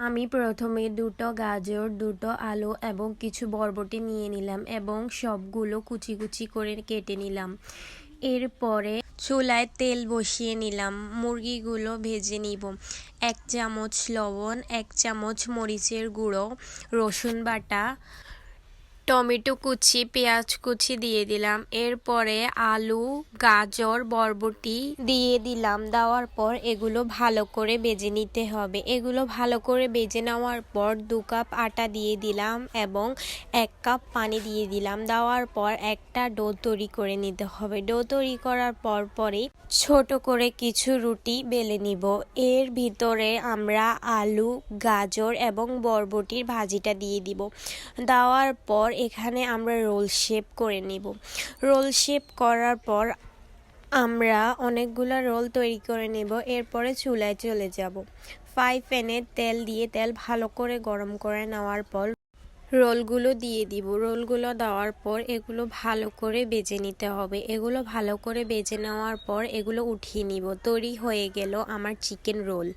আমি প্রথমে দুটো গাজর, দুটো আলু এবং কিছু বরবটি নিয়ে নিলাম এবং সবগুলো কুচি কুচি করে কেটে নিলাম। এরপরে চুলায় তেল বসিয়ে নিলাম। মুরগিগুলো ভেজে নিব। 1 চামচ লবণ, 1 চামচ মরিচের গুঁড়ো, রসুন বাটা, টমেটো কুচি, পেঁয়াজ কুচি দিয়ে দিলাম। এরপরে আলু, গাজর, বরবটি দিয়ে দিলাম। দেওয়ার পর এগুলো ভালো করে ভেজে নিতে হবে। এগুলো ভালো করে ভেজে নেওয়ার পর 2 কাপ আটা দিয়ে দিলাম এবং 1 কাপ পানি দিয়ে দিলাম। দেওয়ার পর একটা ডো তৈরি করে নিতে হবে। ডো তৈরি করার পরেই ছোট করে কিছু রুটি বেলে নিব। এর ভিতরে আমরা আলু, গাজর এবং বরবটির ভাজিটা দিয়ে দিব। দেওয়ার পর এখানে আমরা রোল শেপ করে নিব। রোল শেপ করার পর আমরা অনেকগুলো রোল তৈরি করে নেব। এরপরে চুলায় চলে যাব। ফ্রাই প্যানে তেল দিয়ে তেল ভালো করে গরম করে নেওয়ার পর রোলগুলো দিয়ে দিব। রোলগুলো দেওয়ার পর এগুলো ভালো করে ভেজে নিতে হবে। এগুলো ভালো করে ভেজে নেওয়ার পর এগুলো উঠিয়ে নিব। তৈরি হয়ে গেল আমার চিকেন রোল।